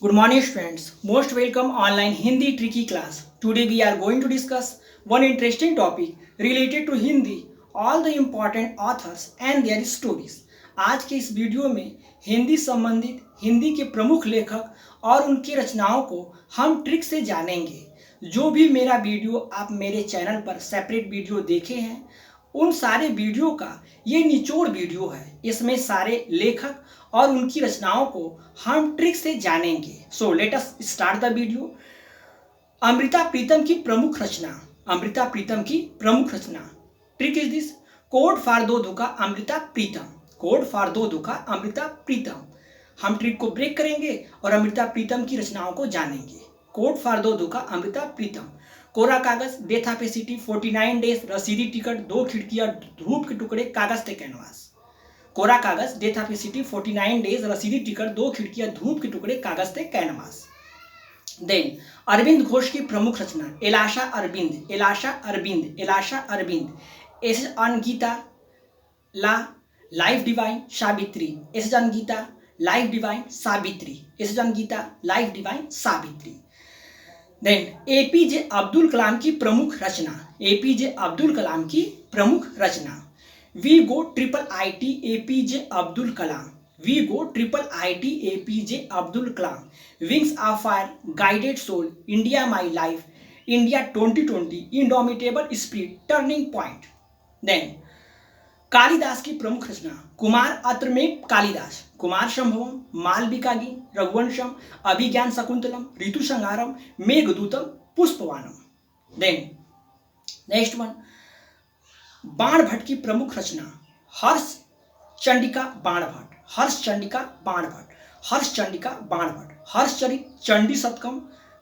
Good morning students. Most welcome online Hindi tricky class. Today we are going to discuss one interesting topic related to Hindi, all the important authors and their stories. आज के इस video में हिंदी संबंधित हिंदी के प्रमुख लेखक और उनकी रचनाओं को हम ट्रिक से जानेंगे। जो भी मेरा वीडियो आप मेरे चैनल पर सेपरेट वीडियो देखे हैं उन सारे वीडियो का ये निचोड़ वीडियो है। इसमें सारे लेखक और उनकी रचनाओं को हम ट्रिक से जानेंगे। So let us start the video. Amrita Pritam की प्रमुख रचना। अमृता प्रीतम की प्रमुख रचना। Trick is this, code for दो धोखा अमृता प्रीतम। कोड फॉर दो धोखा अमृता प्रीतम। हम ट्रिक को ब्रेक करेंगे और अमृता प्रीतम की रचनाओं को जानेंगे। कोड फॉर दो धोखा अमृता प्रीतम। कोरा कागज, death of A city, 49 days, रसीदी टिकट, दो खिड़कियां, धूप के टुकड़े, कागज से कैनवास। कोरा कागज, death of A city, 49 days, रसीदी टिकट, दो खिड़कियां, धूप के टुकड़े, कागज से कैनवास। देन अरविंद घोष की प्रमुख रचना। एलाशा अरविंद, एलाशा अरविंद, एलाशा अरविंद। एस ऑन गीता, ला, life divine, Savitri. Essays on Gita, life divine, Savitri. Essays on Gita, life divine, Savitri. Then APJ Abdul Kalam की प्रमुख रचना। एपीजे अब्दुल कलाम की प्रमुख रचना। We go triple IT APJ Abdul Kalam. We go triple IT APJ Abdul Kalam. Wings of fire, guided soul, India my life, India 2020, indomitable spirit, turning point. Then Kalidas की प्रमुख रचना। कुमार अत्रमेव कालिदास। कुमार संभवम, मालविका गीत, रघुवंशम, अभिज्ञान शकुंतलम, ऋतु संहारम, Meghadutam, पुष्पवानम। Then next one, बाण भट्ट की प्रमुख रचना। हर्ष चंडिका बाण भट्ट। हर्ष चंडिका बाण भट्ट। हर्ष चंडिका बाण भट्ट। हर्षचरित चंडी शतकम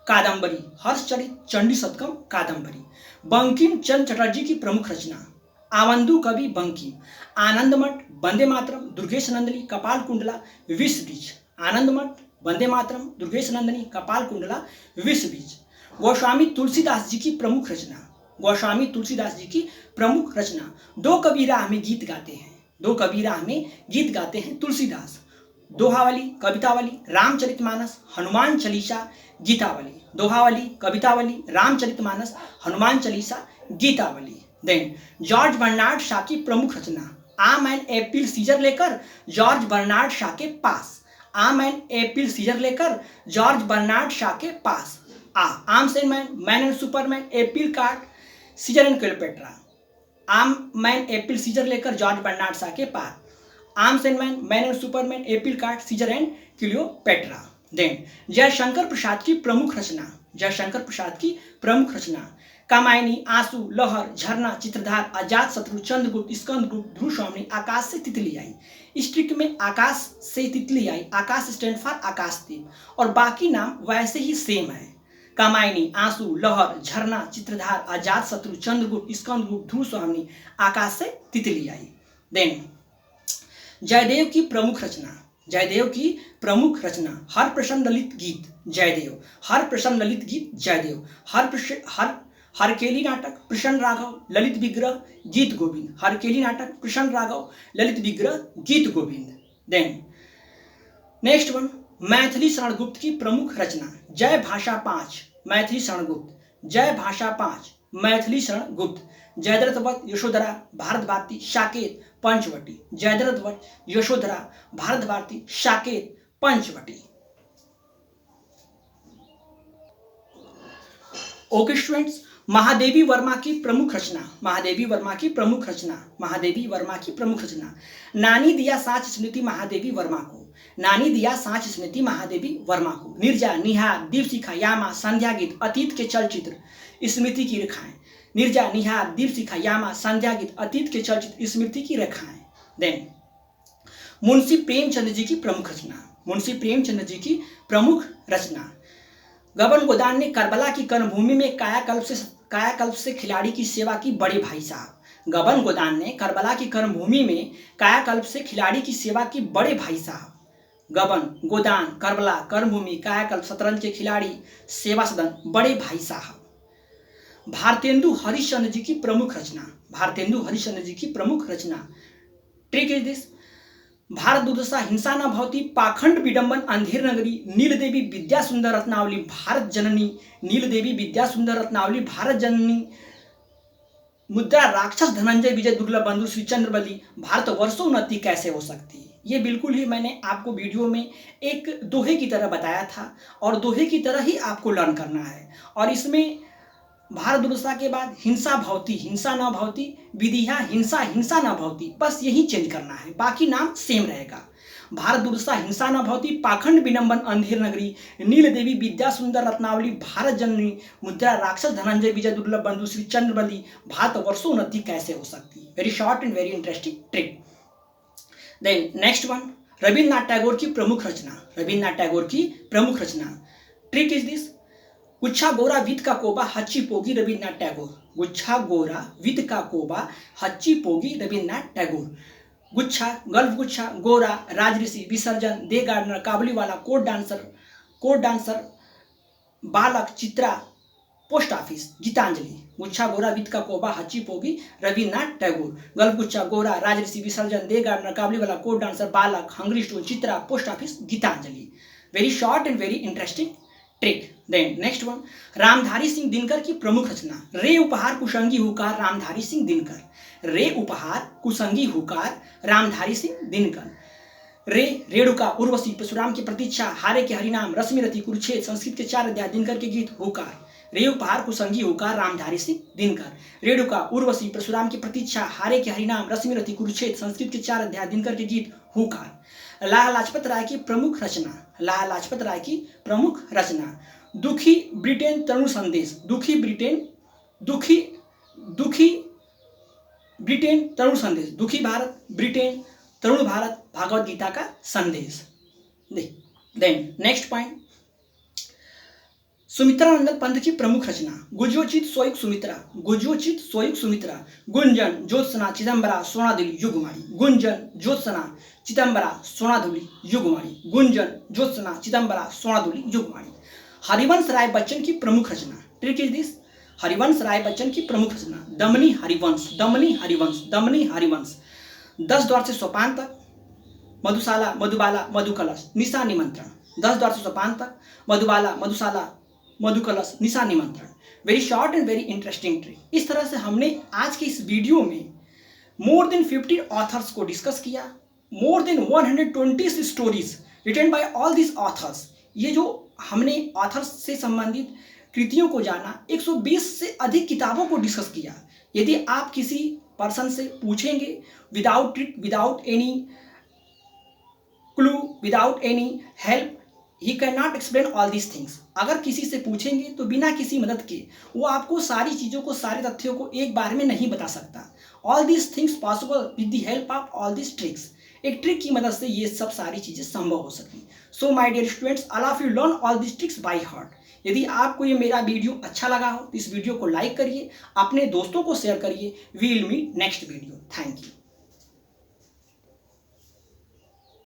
कादंबरी। हर्षचरित चंडी शतकम कादंबरी। बंकिम चंद्र चटर्जी की प्रमुख रचना। आवंदु कवि बंकिम। आनंदमठ, वंदे मातरम, दुर्गेश नंदिनी, कपाल कुंडला, विष बीज। आनंदमठ, वंदे मातरम, दुर्गेश नंदिनी, कपाल कुंडला, विष बीज। गोस्वामी तुलसीदास जी की प्रमुख रचना। गोस्वामी तुलसीदास जी की प्रमुख रचना। दो कबीरा हमें गीत गाते हैं। दो कबीरा हमें गीत गाते हैं Tulsidas. Dohavali, Kavitavali, Ramcharitmanas, Hanuman Chalisa, Gitavali. Dohavali, Kavitavali, Ramcharitmanas, Hanuman Chalisa, Gitavali. Then George Bernard Shaw की प्रमुख रचना। आम एंड एप्पल सीजर लेकर जॉर्ज बर्नार्ड शॉ के पास। आम एंड एप्पल सीजर लेकर जॉर्ज बर्नार्ड शॉ के पास। Arms and man, man and superman, apple cart, Caesar and Cleopatra. आम मैन एप्पल सीजर लेकर जॉर्ज बर्नार्ड शॉ के पास। Arms and man, man and superman, apple cart, Caesar and Cleopatra. Then Jaishankar Prasad की प्रमुख रचना। जयशंकर प्रसाद की प्रमुख रचना। कामायनी, आंसू, लहर, झरना, चित्रधार, अजात शत्रु, चंद्रगुप्त, स्कंदगुप्त, ध्रुव स्वामी, आकाश से तितली आई। इस ट्रिक में आकाश से तितली आई, आकाश स्टैंड फॉर आकाशदीप और बाकी नाम वैसे ही सेम है। कामायनी, आंसू, लहर, झरना, चित्रधार, अजात शत्रु, चंद्रगुप्त, स्कंदगुप्त, ध्रुव स्वामी, आकाश से तितली आई। देन जयदेव की प्रमुख रचना। जयदेव की प्रमुख रचना। हर प्रसन्न ललित गीत, जयदेव। हर प्रसन्न ललित गीत, जयदेव। हरकेली नाटक, प्रसन्न राघव, ललित विग्रह, गीत गोविंद। हरकेली नाटक, प्रसन्न Raghav, Lalit Vigrah, Geet Govind. Then next one, Maithili Sharan Gupt की प्रमुख रचना। जय भाषा 5, मैथिली शरण गुप्त। जय भाषा 5, मैथिली शरण गुप्त। जयद्रथ वध, यशोधरा, भारत भारती, साकेत, पंचवटी। जयद्रथ वध, यशोधरा, भारत भारती, साकेत, पंचवटी। ओके स्टूडेंट्स, महादेवी वर्मा की प्रमुख रचना। महादेवी वर्मा की प्रमुख रचना। महादेवी वर्मा की प्रमुख रचना। नानी दिया साँच स्मृति महादेवी वर्मा को। नानी दिया साँच स्मृति महादेवी वर्मा को। निर्जा, निहार, दीपशिखा, यामा, संध्या गीत, अतीत के चलचित्र, स्मृति की रेखाएं। निर्जा, निहार, दीपशिखा, यामा, संध्या गीत, अतीत के चलचित्र, स्मृति की रेखाएं। देन मुंशी प्रेमचंद जी की प्रमुख रचना। मुंशी प्रेमचंद जी की प्रमुख रचना। गबन गोदान ने करबला की कर्मभूमि में कायाकल्प से खिलाड़ी की सेवा की बड़े भाई साहब। गबन गोदान ने करबला की कर्मभूमि में कायाकल्प से खिलाड़ी की सेवा की बड़े भाई साहब। गबन, गोदान, करबला, कर्मभूमि, कायाकल्प, शतरंज के खिलाड़ी, सेवा सदन, बड़े भाई साहब। भारतेंदु हरिश्चंद्र जी की प्रमुख रचना। भारतेंदु हरिश्चंद्र जी की प्रमुख रचना। ट्रिक इज दिस, भारत दुर्दशा हिंसा न भवती, पाखंड विडंबन अंधेर नगरी, नील देवी विद्या सुंदर रत्नावली, भारत जननी, नील देवी विद्या सुंदर रत्नावली, भारत जननी, मुद्रा राक्षस, धनंजय विजय दुर्लभ बंधु, श्री चंद्रबली, भारत वर्षोन्नति कैसे हो सकती है। ये बिल्कुल ही मैंने आपको वीडियो में एक दोहे की तरह बताया था और दोहे की तरह ही आपको लर्न करना है। और इसमें भारत दुर्दशा के बाद हिंसा भवती, हिंसा न भवती, विधिया हिंसा, हिंसा न भवती, बस यही चेंज करना है, बाकी नाम सेम रहेगा। भारत दुर्दशा हिंसा न भवती, पाखंड विडंबन अंधेर नगरी, नील देवी विद्या सुंदर रत्नावली, भारत जननी, मुद्रा राक्षस, धनंजय विजय दुर्लभ बंधु, श्री चंद्रबली, भारत वर्षोन्नति कैसे हो सकती है। Very short and very interesting trick. Then next one, Rabindranath Tagore की प्रमुख रचना, रविन्द्रनाथ टैगोर की प्रमुख रचना। ट्रिक इज दिस, गुच्छा गोरा विद का कोबा हच्ची पोगी, रविन्द्रनाथ टैगोर, गुच्छा गोरा विद का कोबा हच्ची पोगी, रविन्द्रनाथ टैगोर। गुच्छा गल्फ गुच्छा, Gora Rajarshi, Visarjan, the gardener, Kabuliwala, court dancer, Balak, Chitra, post office, Gitanjali. Guchchha Gora विद का कोबा हच्ची पोगी, Rabindranath Tagore. Galpaguchchha, Gora Rajarshi, Visarjan, the gardener, Kabuliwala, court dancer, Balak, hungry stone, Chitra, post office, Gitanjali. Very short and very interesting trick. Then next one, Ramdhari Singh Dinkar की प्रमुख रचना, रे उपहार कुसंगी हुकार, रामधारी सिंह दिनकर, रे उपहार कुसंगी हुकार, रामधारी सिंह दिनकर। रे रेणुका, उर्वशी, परशुराम की प्रतीक्षा, हारे के हरिनाम, रश्मिरथी, कुरुक्षेत्र, संस्कृत के 4 अध्याय, दिनकर के गीत, हुकार। रे उपहार कुसंगी हुकार, रामधारी सिंह दिनकर। रेणुका, उर्वशी, परशुराम की प्रतीक्षा, हारे के हरिनाम, रश्मिरथी, कुरुक्षेत्र, संस्कृत के 4 अध्याय, दिनकर के गीत, हुकार। लाला लाजपत राय की प्रमुख रचना, लाला लाजपत राय की प्रमुख रचना, दुखी ब्रिटेन तरुण संदेश, दुखी ब्रिटेन तरुण संदेश, दुखी भारत, ब्रिटेन, तरुण भारत, भागवत गीता का संदेश। Then next point, Sumitranandan Pant की प्रमुख रचना, गुज्योचित सोयुग सुमित्रा, गुज्योचित सोयुग सुमित्रा, गुंजन ज्योत्सना चिदंबरा सोनाधुली युगमारी, गुंजन ज्योत्सना चिदंबरा सोनाधुली युगमारी, गुंजन ज्योत्सना चिदंबरा सोनाधुली युगमारी। हरिवंश राय बच्चन की प्रमुख रचना, trick is this, Harivansh Rai Bachchan की प्रमुख रचना, दमनी हरिवंश, दमनी हरिवंश, दमनी हरिवंश। 10 द्वार से सोपान तक, मधुशाला, मधुबाला, मधुकलश, निशा निमंत्रण। 10 द्वार से सोपान तक, मधुबाला, मधुशाला, Madhukalash, Nisha Nimantran. Very short and very interesting trick. इस तरह से हमने आज के इस वीडियो में मोर देन 50 ऑथर्स को डिस्कस किया, more than 120 stories written by all this authors. ये जो हमने ऑथर्स से संबंधित कृतियों को जाना, 120 से अधिक किताबों को डिस्कस किया। यदि आप किसी पर्सन से पूछेंगे without trick, without any clue, without any help, he can not explain all these things. अगर किसी से पूछेंगे तो बिना किसी मदद के वो आपको सारी चीज़ों को, सारे तथ्यों को एक बार में नहीं बता सकता। All these things possible with the help of all these tricks. एक ट्रिक की मदद से ये सब सारी चीज़ें संभव हो सकी। So my dear students, all of you learn all these tricks by heart. यदि आपको ये मेरा वीडियो अच्छा लगा हो तो इस वीडियो को लाइक करिए, अपने दोस्तों को शेयर करिए। We will meet next video. Thank you.